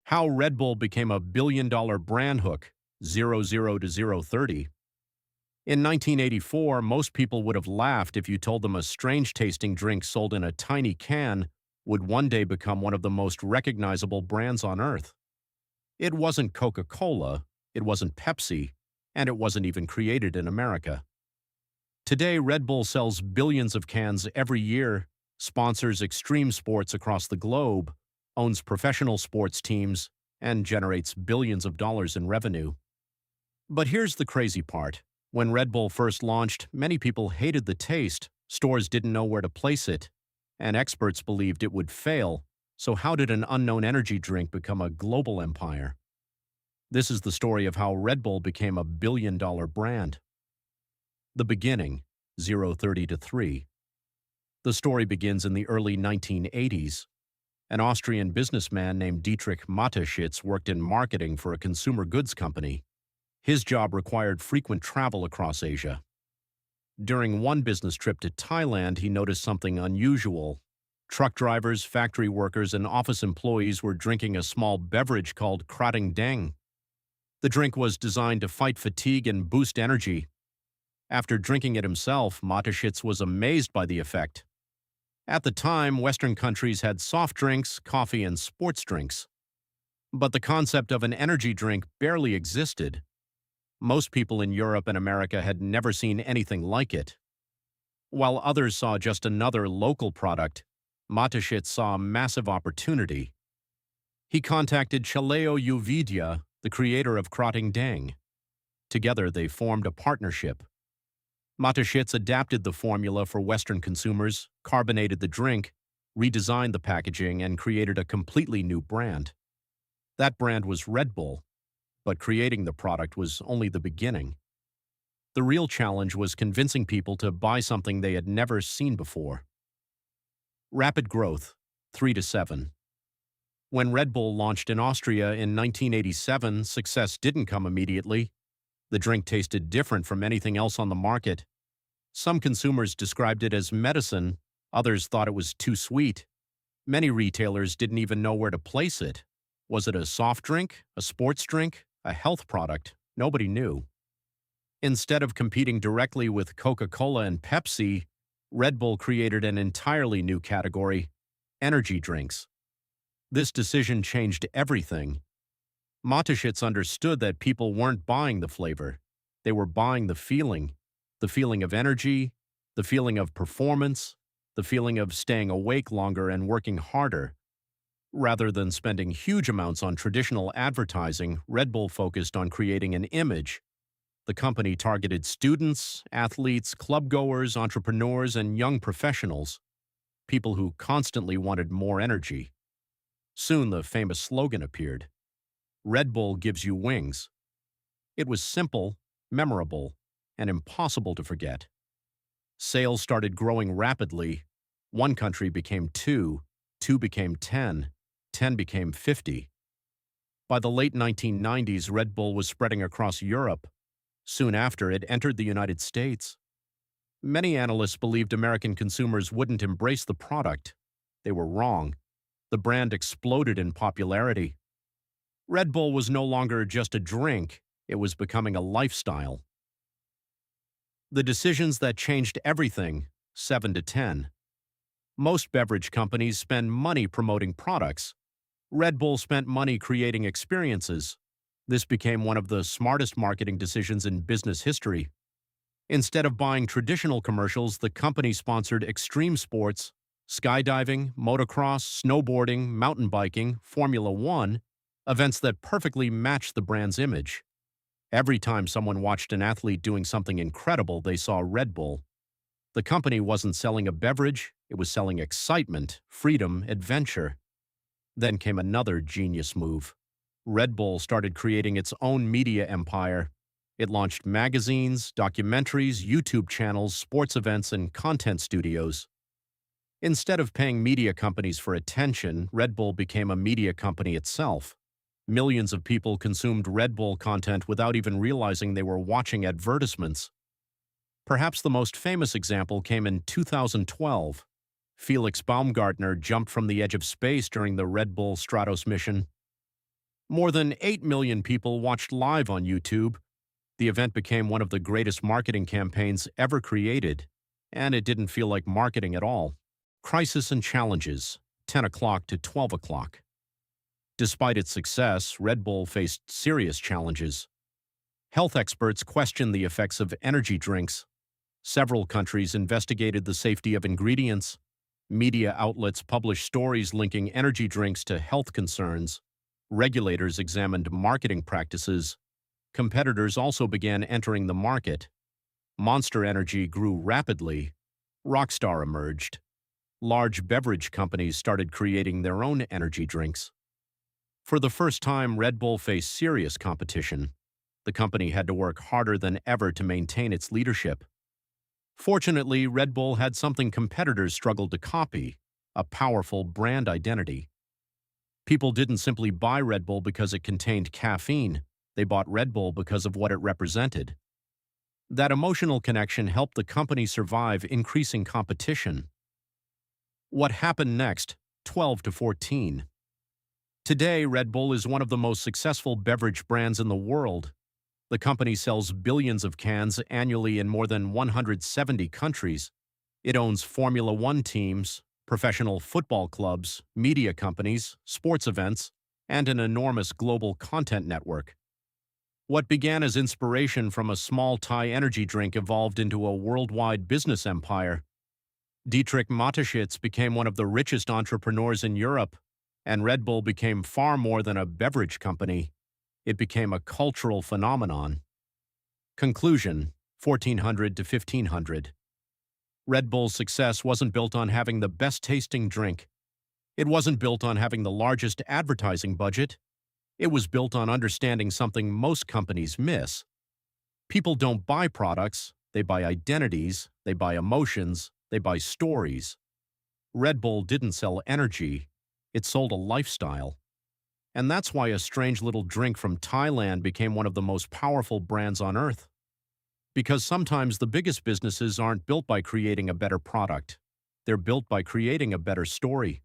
How Red Bull became a billion-dollar brand hook, 00 to 030. In 1984, most people would have laughed if you told them a strange-tasting drink sold in a tiny can would one day become one of the most recognizable brands on Earth. It wasn't Coca-Cola, it wasn't Pepsi, and it wasn't even created in America. Today, Red Bull sells billions of cans every year, sponsors extreme sports across the globe, owns professional sports teams, and generates billions of dollars in revenue. But here's the crazy part. When Red Bull first launched, many people hated the taste, stores didn't know where to place it, and experts believed it would fail. So how did an unknown energy drink become a global empire? This is the story of how Red Bull became a billion-dollar brand. The beginning, 030 to 3. The story begins in the early 1980s. An Austrian businessman named Dietrich Mateschitz worked in marketing for a consumer goods company. His job required frequent travel across Asia. During one business trip to Thailand, he noticed something unusual. Truck drivers, factory workers, and office employees were drinking a small beverage called Krating Deng. The drink was designed to fight fatigue and boost energy. After drinking it himself, Mateschitz was amazed by the effect. At the time, Western countries had soft drinks, coffee, and sports drinks. But the concept of an energy drink barely existed. Most people in Europe and America had never seen anything like it. While others saw just another local product, Mateschitz saw a massive opportunity. He contacted Chaleo Uvidya, the creator of Krating Deng. Together, they formed a partnership. Mateschitz adapted the formula for Western consumers, carbonated the drink, redesigned the packaging, and created a completely new brand. That brand was Red Bull, but creating the product was only the beginning. The real challenge was convincing people to buy something they had never seen before. Rapid growth, 3 to 7. When Red Bull launched in Austria in 1987, success didn't come immediately. The drink tasted different from anything else on the market. Some consumers described it as medicine, others thought it was too sweet. Many retailers didn't even know where to place it. Was it a soft drink, a sports drink, a health product? Nobody knew. Instead of competing directly with Coca-Cola and Pepsi, Red Bull created an entirely new category: energy drinks. This decision changed everything. Mateschitz understood that people weren't buying the flavor. They were buying the feeling of energy, the feeling of performance, the feeling of staying awake longer and working harder. Rather than spending huge amounts on traditional advertising, Red Bull focused on creating an image. The company targeted students, athletes, club-goers, entrepreneurs, and young professionals, people who constantly wanted more energy. Soon the famous slogan appeared: Red Bull gives you wings. It was simple, memorable, and impossible to forget. Sales started growing rapidly. One country became 2, 2 became 10, 10 became 50. By the late 1990s, Red Bull was spreading across Europe. Soon after, it entered the United States. Many analysts believed American consumers wouldn't embrace the product. They were wrong. The brand exploded in popularity. Red Bull was no longer just a drink, it was becoming a lifestyle. The decisions that changed everything, 7 to 10. Most beverage companies spend money promoting products. Red Bull spent money creating experiences. This became one of the smartest marketing decisions in business history. Instead of buying traditional commercials, the company sponsored extreme sports, skydiving, motocross, snowboarding, mountain biking, Formula One, events that perfectly matched the brand's image. Every time someone watched an athlete doing something incredible, they saw Red Bull. The company wasn't selling a beverage, it was selling excitement, freedom, adventure. Then came another genius move. Red Bull started creating its own media empire. It launched magazines, documentaries, YouTube channels, sports events, and content studios. Instead of paying media companies for attention, Red Bull became a media company itself. Millions of people consumed Red Bull content without even realizing they were watching advertisements. Perhaps the most famous example came in 2012. Felix Baumgartner jumped from the edge of space during the Red Bull Stratos mission. More than 8 million people watched live on YouTube. The event became one of the greatest marketing campaigns ever created, and it didn't feel like marketing at all. Crisis and challenges, 10 o'clock to 12 o'clock. Despite its success, Red Bull faced serious challenges. Health experts questioned the effects of energy drinks. Several countries investigated the safety of ingredients. Media outlets published stories linking energy drinks to health concerns. Regulators examined marketing practices. Competitors also began entering the market. Monster Energy grew rapidly. Rockstar emerged. Large beverage companies started creating their own energy drinks. For the first time, Red Bull faced serious competition. The company had to work harder than ever to maintain its leadership. Fortunately, Red Bull had something competitors struggled to copy: a powerful brand identity. People didn't simply buy Red Bull because it contained caffeine. They bought Red Bull because of what it represented. That emotional connection helped the company survive increasing competition. What happened next? 12 to 14. Today, Red Bull is one of the most successful beverage brands in the world. The company sells billions of cans annually in more than 170 countries. It owns Formula One teams, professional football clubs, media companies, sports events, and an enormous global content network. What began as inspiration from a small Thai energy drink evolved into a worldwide business empire. Dietrich Mateschitz became one of the richest entrepreneurs in Europe, and Red Bull became far more than a beverage company. It became a cultural phenomenon. Conclusion: 1400 to 1500. Red Bull's success wasn't built on having the best-tasting drink. It wasn't built on having the largest advertising budget. It was built on understanding something most companies miss. People don't buy products, they buy identities, they buy emotions, they buy stories. Red Bull didn't sell energy, it sold a lifestyle. And that's why a strange little drink from Thailand became one of the most powerful brands on earth. Because sometimes the biggest businesses aren't built by creating a better product. They're built by creating a better story.